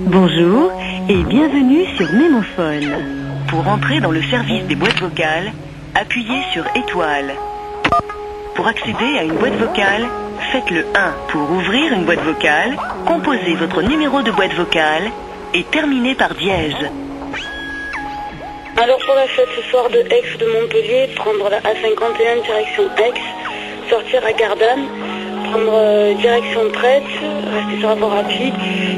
Bonjour et bienvenue sur Mémophone. Pour entrer dans le service des boîtes vocales, appuyez sur étoile. Pour accéder à une boîte vocale, faites le 1. Pour ouvrir une boîte vocale, composez votre numéro de boîte vocale et terminez par dièse. Alors pour la fête ce soir de Aix de Montpellier, prendre la A51 direction Aix, sortir à Gardanne, prendre direction Prête, rester sur la voie rapide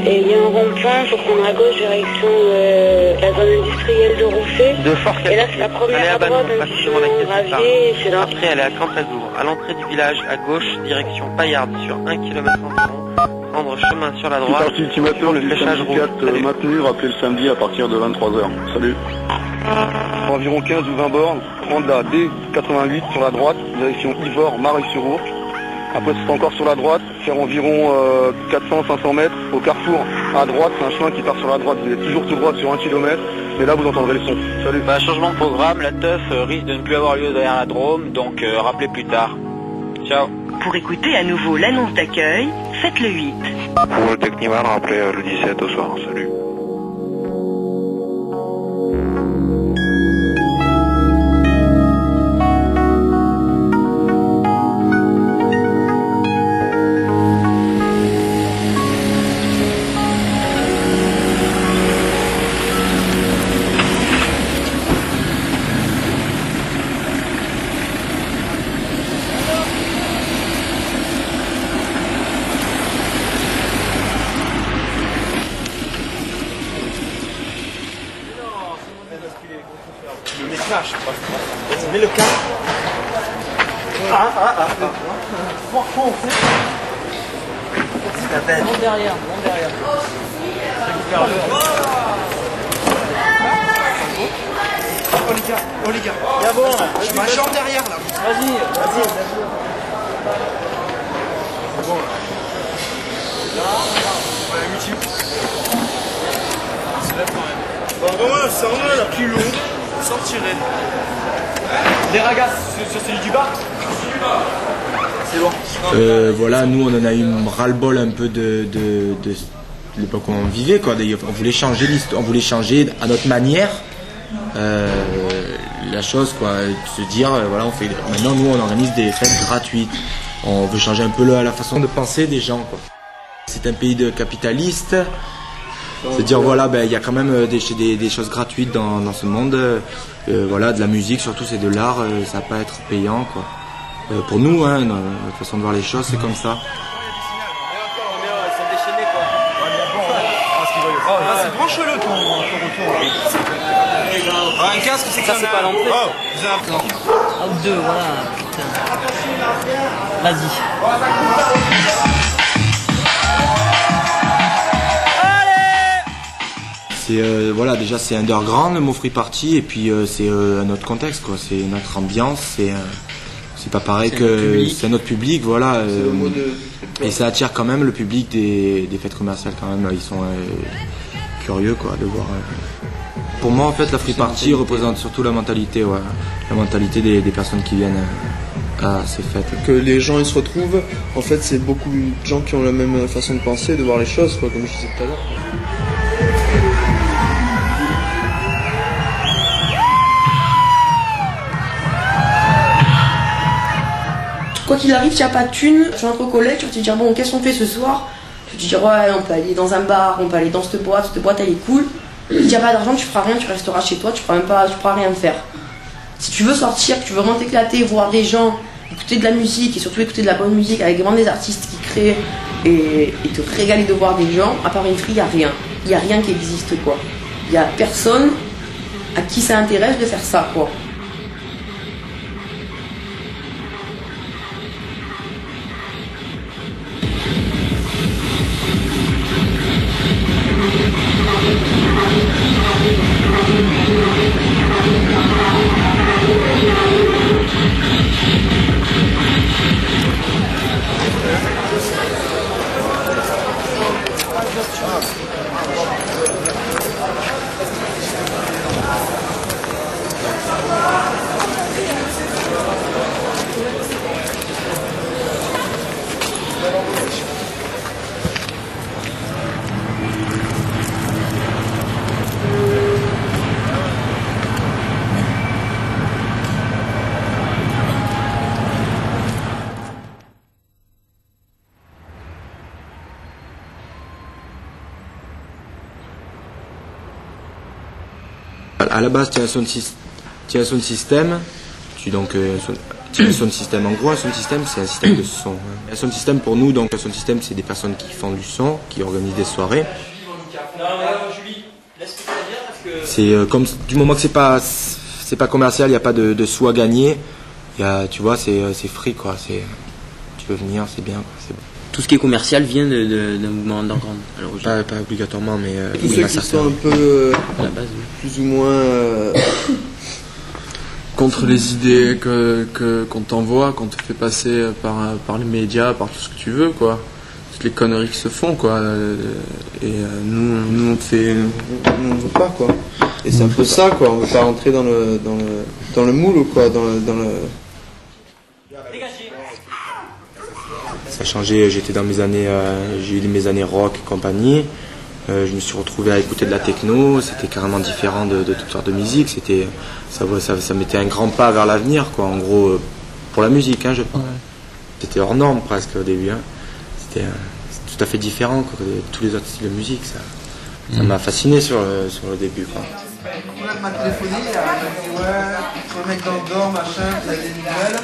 et il y a un rond-point, il faut prendre à gauche direction la zone industrielle de Rouffet. Et là c'est la première à droite, un petit chemin gravier, c'est là. Après elle est à Cantadour, à l'entrée du village à gauche, direction Paillarde sur 1 km environ. Prendre chemin sur la droite. Partie ultimateur, le fléchage rouge. Maintenu, rappelez le samedi à partir de 23h. Salut. Pour environ 15 ou 20 bornes, prendre la D88 sur la droite, direction Ivors, Mareuil-sur-Ourcq. Après c'est encore sur la droite, faire environ 400-500 mètres au carrefour à droite, c'est un chemin qui part sur la droite, vous êtes toujours tout droit sur 1 km, et là vous entendrez le son. Salut. Changement de programme, la teuf risque de ne plus avoir lieu derrière la Drôme, donc rappelez plus tard. Ciao. Pour écouter à nouveau l'annonce d'accueil, faites le 8. Pour le Technival, rappelez le 17 au soir. Salut. Le message, mets le casque. Franchement, on fait. Monte derrière, monte derrière. Oh les gars, y'a bon là. Je ma jambe derrière là. Vas-y. C'est bon là. Ouais, multi. C'est là quand même. Bon, c'est en là, la plus longue. Sortirez. Les ragas, sur celui du bas. C'est loin. Voilà, nous on en a eu ras-le-bol un peu de l'époque où on vivait, quoi. On voulait changer l'histoire, on voulait changer à notre manière la chose, quoi. Se dire, voilà, maintenant nous on organise des fêtes gratuites. On veut changer un peu la façon de penser des gens, quoi. C'est un pays de capitalistes. C'est dire voilà, il y a quand même des choses gratuites dans ce monde. Voilà, de la musique, surtout c'est de l'art, ça va pas être payant, quoi. Pour nous, hein, notre façon de voir les choses, c'est comme ça. C'est branche-le ton retour. Un casque, c'est ça, c'est pas l'entrée. Ou deux, voilà. Putain. Vas-y. Voilà, déjà c'est underground le mot free party, et puis c'est un autre contexte, quoi. C'est notre ambiance, c'est pas pareil que c'est notre public, voilà. Et ça attire quand même le public des fêtes commerciales, quand même. Ils sont curieux, quoi, de voir. Pour moi, en fait, la free party représente surtout la mentalité, ouais, la mentalité des personnes qui viennent à ces fêtes. Que les gens ils se retrouvent, en fait, c'est beaucoup de gens qui ont la même façon de penser, de voir les choses, quoi, comme je disais tout à l'heure. Quoi qu'il arrive, tu n'as pas de thunes, tu rentres au collège, tu vas te dire bon, qu'est-ce qu'on fait ce soir? Tu vas te dire ouais, on peut aller dans un bar, on peut aller dans cette boîte elle est cool. Si tu n'as pas d'argent, tu feras rien, tu resteras chez toi, tu pourras rien faire. Si tu veux sortir, que tu veux vraiment t'éclater, voir des gens, écouter de la musique et surtout écouter de la bonne musique avec vraiment des artistes qui créent et te régaler de voir des gens, à part une fille, il n'y a rien. Il n'y a rien qui existe, quoi. Il n'y a personne à qui ça intéresse de faire ça, quoi. À la base, tu as un sound system. Tu as un sound system. En gros, un sound system, c'est un système de son. Un sound system pour nous, donc un sound system, c'est des personnes qui font du son, qui organisent des soirées. C'est comme du moment que c'est pas commercial, il n'y a pas de sous à gagner. Tu vois, c'est free quoi. Tu peux venir, c'est bien. C'est bon. Tout ce qui est commercial vient d'un mouvement underground à l'origine. Pas obligatoirement, mais tous ceux qui sont un peu à la base, oui. Plus ou moins contre les idées qu'on t'envoie, qu'on te fait passer par les médias, par tout ce que tu veux, quoi. Toutes les conneries qui se font, quoi. Et nous on veut pas, quoi. Et c'est un peu ça, quoi. On veut pas rentrer dans le moule, quoi. Dans le... Ça a changé, j'étais dans mes années, j'ai eu mes années rock et compagnie. Je me suis retrouvé à écouter de la techno, c'était carrément différent de toute sorte de musique. Ça mettait un grand pas vers l'avenir, quoi. En gros, pour la musique, hein, je pense. Ouais. C'était hors norme presque au début. Hein. C'était tout à fait différent quoi, de tous les autres styles de musique. Ça m'a fasciné sur le début, quoi. Elle m'a téléphoné, elle m'a dit ouais, le mec dans le dorm, machin, vous avez des nouvelles.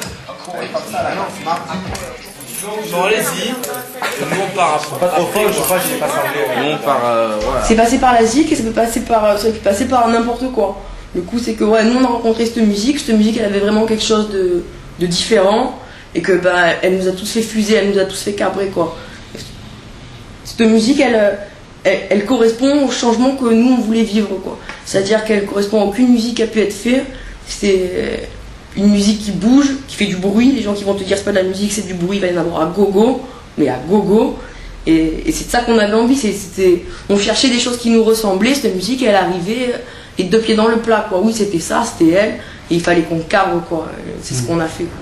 Non, c'est mardi. Bon, allez-y. Nous on part après. Pas trop fort, je crois que j'ai pas parlé. Nous on part. Voilà. C'est passé par la ZIC et ça peut passer par n'importe quoi. Le coup, c'est que nous on a rencontré cette musique elle avait vraiment quelque chose de différent et que elle nous a tous fait fuser, elle nous a tous fait cabrer, quoi. Cette musique, elle correspond au changement que nous on voulait vivre, quoi. C'est-à-dire qu'elle correspond à aucune musique qui a pu être faite. C'est une musique qui bouge, qui fait du bruit. Les gens qui vont te dire c'est pas de la musique, c'est du bruit, il va y en avoir à gogo, mais à gogo. Et c'est de ça qu'on avait envie. On cherchait des choses qui nous ressemblaient. Cette musique, elle arrivait les deux pieds dans le plat, quoi. Oui, c'était ça, c'était elle, et il fallait qu'on carre, quoi. C'est ce qu'on a fait, quoi.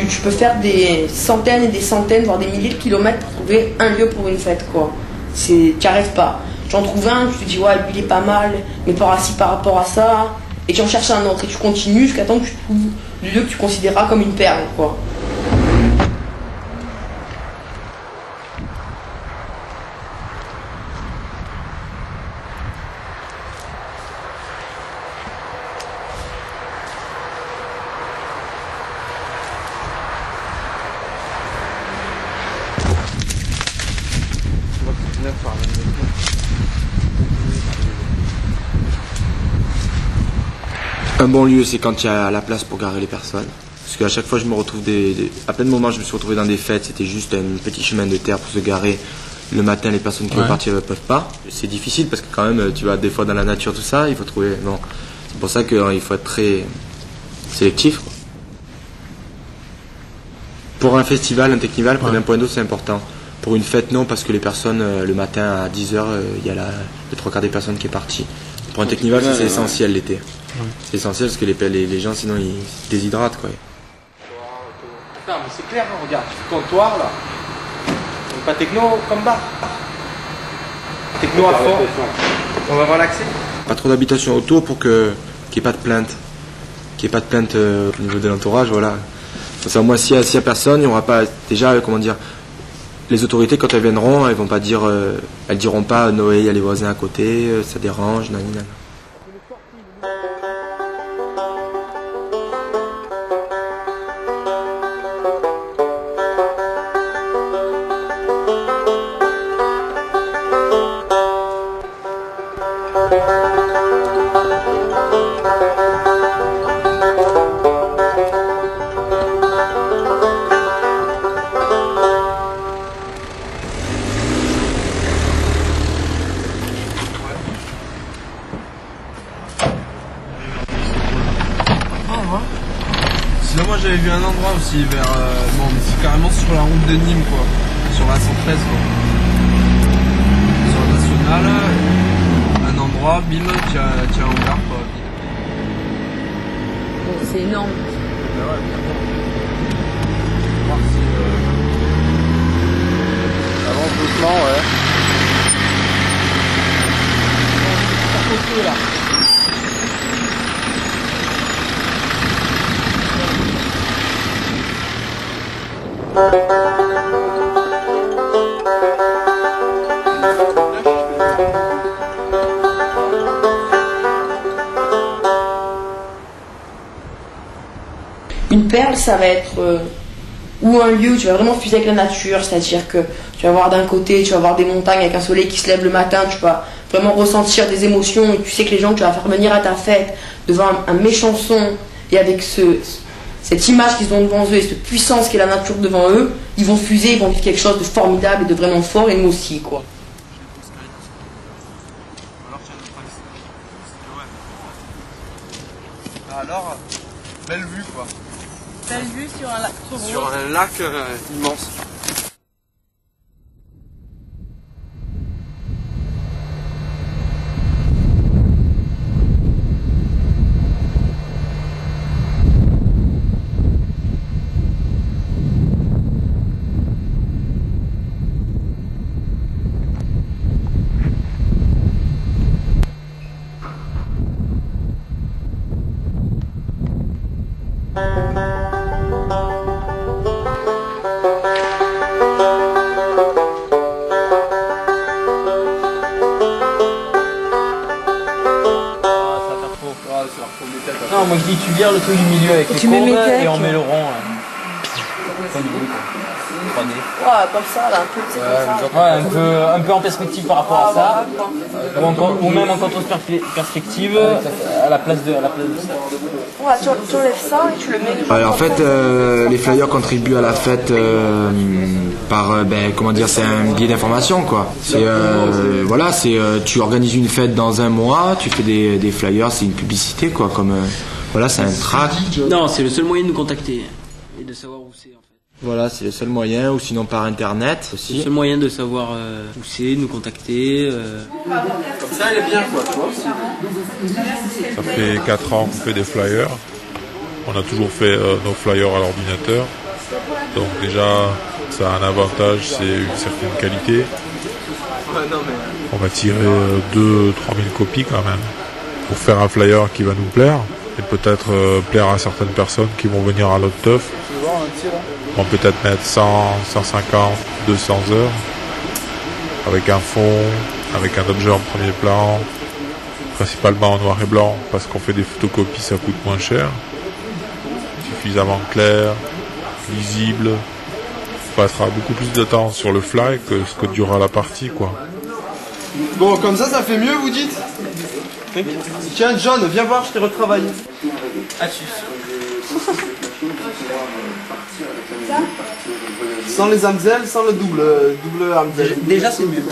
Tu peux faire des centaines et des centaines, voire des milliers de kilomètres pour trouver un lieu pour une fête, quoi. Tu n'y arrives pas. Tu en trouves un, tu te dis ouais, lui il est pas mal, mais par rapport à ça, et tu en cherches un autre, et tu continues jusqu'à temps que tu trouves le lieu que tu considéreras comme une perle, quoi. Un bon lieu, c'est quand il y a la place pour garer les personnes. Parce qu'à chaque fois, je me retrouve à plein de moments, je me suis retrouvé dans des fêtes, c'était juste un petit chemin de terre pour se garer. Le matin, les personnes qui veulent partir ne peuvent pas. C'est difficile parce que quand même, tu vas des fois dans la nature, tout ça, il faut trouver... Bon, c'est pour ça qu'il faut être très sélectif, quoi. Pour un festival, un technival, prendre un point d'eau, c'est important. Pour une fête, non, parce que les personnes, le matin à 10h, il y a les trois quarts des personnes qui est partie. Pour un technival, c'est essentiel l'été. C'est essentiel parce que les gens, sinon, ils se déshydratent, quoi. Non, mais c'est clair, hein, regarde, comptoir, là. Pas techno comme bas. Techno à fond. On va voir l'accès. Pas trop d'habitation autour pour qu'il n'y ait pas de plainte. Qu'il n'y ait pas de plainte au niveau de l'entourage, voilà. Ça, moi, s'il y a personne, il n'y aura pas... Déjà, comment dire... Les autorités, quand elles viendront, elles vont pas dire... elles diront pas, Noé, il y a les voisins à côté, ça dérange, nanana. Sinon moi j'avais vu un endroit aussi vers... bon mais c'est carrément sur la route de Nîmes quoi. Sur la 113 quoi. Sur la nationale, un endroit, bim, tu as un hangar quoi. Bon, c'est énorme. Ben ouais, bien bon. On va voir si... avance doucement ouais. feu là. Une perle, ça va être ou un lieu où tu vas vraiment fuser avec la nature, c'est-à-dire que tu vas voir d'un côté, tu vas voir des montagnes avec un soleil qui se lève le matin, tu vas vraiment ressentir des émotions et tu sais que les gens que tu vas faire venir à ta fête devant un méchant son et avec cette image qu'ils ont devant eux et cette puissance qu'est la nature devant eux, ils vont fuser, ils vont vivre quelque chose de formidable et de vraiment fort et nous aussi quoi. Alors, belle vue quoi. Belle vue sur un lac trop gros. Sur un lac immense. Non, moi je dis tu vires le truc du milieu avec les courbes et on met le rond. Comme vous, quoi. 3D. Ouais, comme ça, là, un peu, c'est comme ça. Ouais, un peu en perspective par rapport à ça. Ou même en contre-perspective à la place de ça. Ouais, tu enlèves ça et tu le mets. En fait, les flyers contribuent à la fête par, comment dire, c'est un biais d'information, quoi. C'est, voilà, c'est, tu organises une fête dans un mois, tu fais des flyers, c'est une publicité, quoi, comme, voilà, c'est un track. Non, c'est le seul moyen de nous contacter et de savoir où c'est, en fait. Voilà, c'est le seul moyen, ou sinon par internet aussi. C'est le seul moyen de savoir où c'est, nous contacter. Comme ça, elle est bien, quoi, tu vois. Ça fait 4 ans qu'on fait des flyers. On a toujours fait nos flyers à l'ordinateur. Donc déjà, ça a un avantage, c'est une certaine qualité. On va tirer 2 000 à 3 000 copies quand même, pour faire un flyer qui va nous plaire, et peut-être plaire à certaines personnes qui vont venir à notre teuf. On va peut-être mettre 100, 150, 200 heures, avec un fond, avec un objet en premier plan, principalement en noir et blanc, parce qu'on fait des photocopies, ça coûte moins cher, suffisamment clair, lisible, on passera beaucoup plus de temps sur le fly que ce que durera la partie, quoi. Bon, comme ça fait mieux, vous dites? Tiens, John, viens voir, je t'ai retravaillé. Sans les Amsel, sans le double Amsel. Déjà, c'est mieux.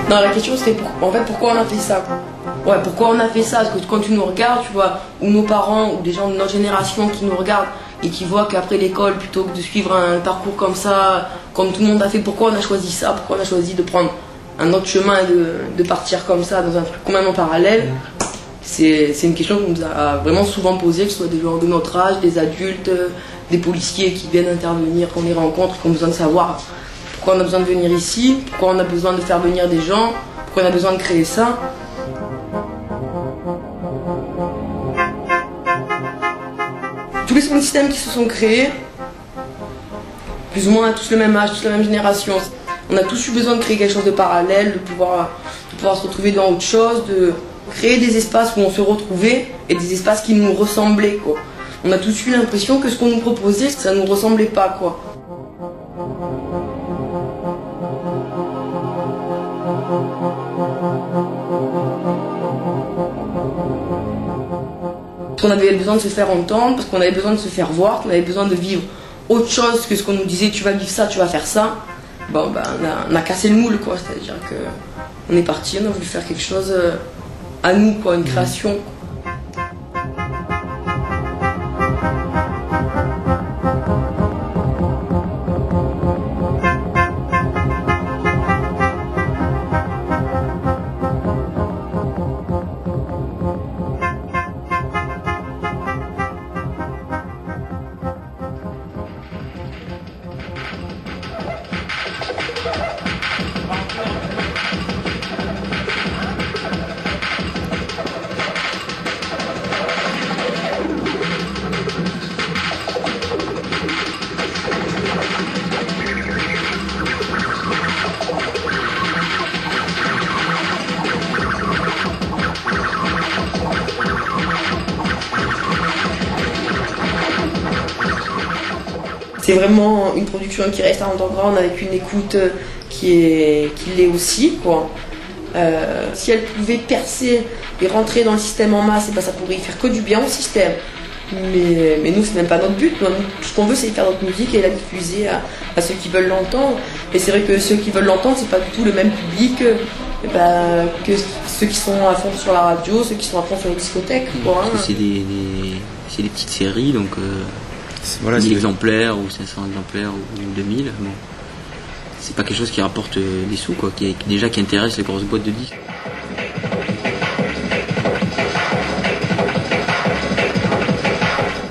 Non, la question c'était en fait pourquoi on a fait ça. Ouais, pourquoi on a fait ça? Parce que quand tu nous regardes, tu vois, ou nos parents, ou des gens de notre génération qui nous regardent et qui voient qu'après l'école, plutôt que de suivre un parcours comme ça, comme tout le monde a fait, pourquoi on a choisi ça? Pourquoi on a choisi de prendre un autre chemin et de partir comme ça dans un truc complètement parallèle? C'est une question qu'on nous a vraiment souvent posée, que ce soit des gens de notre âge, des adultes, des policiers qui viennent intervenir, qu'on les rencontre, qui ont besoin de savoir pourquoi on a besoin de venir ici, pourquoi on a besoin de faire venir des gens, pourquoi on a besoin de créer ça. Tous les systèmes qui se sont créés, plus ou moins on a tous le même âge, tous la même génération. On a tous eu besoin de créer quelque chose de parallèle, de pouvoir se retrouver dans autre chose, de créer des espaces où on se retrouvait et des espaces qui nous ressemblaient, quoi. On a tous eu l'impression que ce qu'on nous proposait, ça ne nous ressemblait pas, quoi. Parce qu'on avait besoin de se faire entendre, parce qu'on avait besoin de se faire voir, qu'on avait besoin de vivre autre chose que ce qu'on nous disait, tu vas vivre ça, tu vas faire ça. Bon, ben, on a cassé le moule, quoi. C'est-à-dire qu'on est parti, on a voulu faire quelque chose à nous, quoi, une création. C'est vraiment une production qui reste underground avec une écoute qui l'est aussi, quoi. Si elle pouvait percer et rentrer dans le système en masse, ça pourrait y faire que du bien au système. Mais nous, c'est même pas notre but. Nous, tout ce qu'on veut, c'est faire notre musique et la diffuser à ceux qui veulent l'entendre. Et c'est vrai que ceux qui veulent l'entendre, c'est pas du tout le même public que ceux qui sont à fond sur la radio, ceux qui sont à fond sur les discothèques. Quoi, hein. C'est des petites séries, donc 1000 exemplaires ou 500 exemplaires ou 2000. Bon. C'est pas quelque chose qui rapporte des sous, quoi, qui intéresse les grosses boîtes de disques.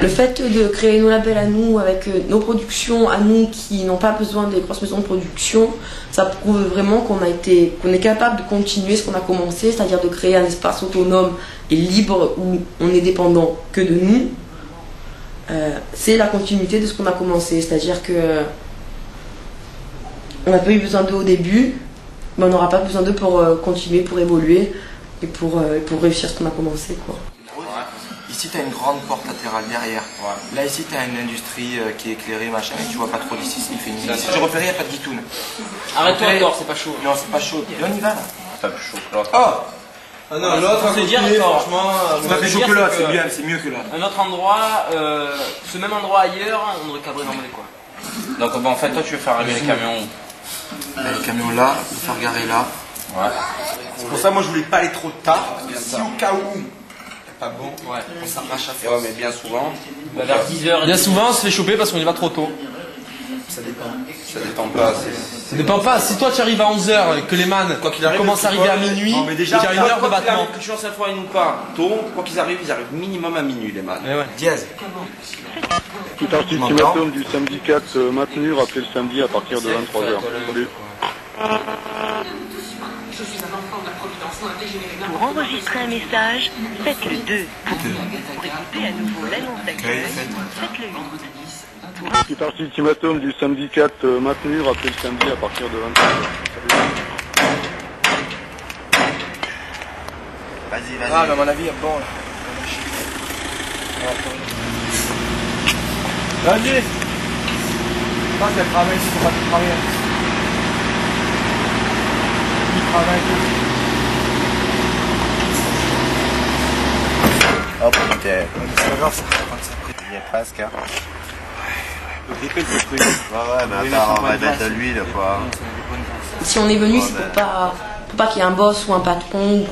Le fait de créer nos labels à nous, avec nos productions à nous qui n'ont pas besoin des grosses maisons de production, ça prouve vraiment qu'on est capable de continuer ce qu'on a commencé, c'est-à-dire de créer un espace autonome et libre où on n'est dépendant que de nous. C'est la continuité de ce qu'on a commencé, c'est-à-dire que on n'a pas eu besoin d'eux au début, mais on n'aura pas besoin d'eux pour continuer, pour évoluer et pour réussir ce qu'on a commencé, quoi. Ici, tu as une grande porte latérale derrière. Ouais. Là, ici, tu as une industrie qui est éclairée, machin, et tu vois pas trop d'ici. Il fait une... Si je repérais, il n'y a pas de guitoune. Arrête-toi encore, c'est pas chaud. Non, c'est pas chaud. Et on y va, là. C'est plus chaud que l'autre. Oh ah non, l'autre, c'est dire, franchement. C'est pas plus chaud que l'autre, c'est bien, c'est mieux que l'autre. Un autre endroit, ce même endroit ailleurs, on aurait cadré d'emblée, quoi. Donc, en fait, toi, tu veux faire arriver les camions. Les camions là, il faut faire garer là. Ouais. C'est pour ça, moi, je voulais pas aller trop tard, parce que si au cas où. Pas bon, ouais. On s'arrache à faire. Ouais, mais bien souvent. Bah, vers 10h. Bien souvent, on se fait choper parce qu'on y va trop tôt. Ça dépend. Ça dépend pas. Ça dépend pas. Si toi tu arrives à 11h et que les man commencent à arriver à minuit, il y a une heure de battement. Que tu lances cette fois une ou pas tôt, quoi qu'ils arrivent, ils arrivent minimum à minuit, les man. Ouais. Dièse. Tout ultimatum du samedi 4 maintenu, rappelez le samedi à partir de 23h. Salut. Pour enregistrer un message, faites le 2. Pour écouter à nouveau l'annonce d'accueil, faites le 8. Tout parti ultimatum du samedi 4 maintenu, rappelez le samedi à partir de 23h. Vas-y. Ah, mais à mon avis, il y a bon là. Vas-y. Ça, c'est le travail, il faut pas tout travailler. Il travaille tout. Hop, nickel. C'est pas grave, ça quand ça prête. Il est presque, hein. Le gripper le truc. Ouais, mais attends, on va mettre de l'huile, quoi. Si on est venu, c'est pour pas qu'il y ait un boss ou un patron.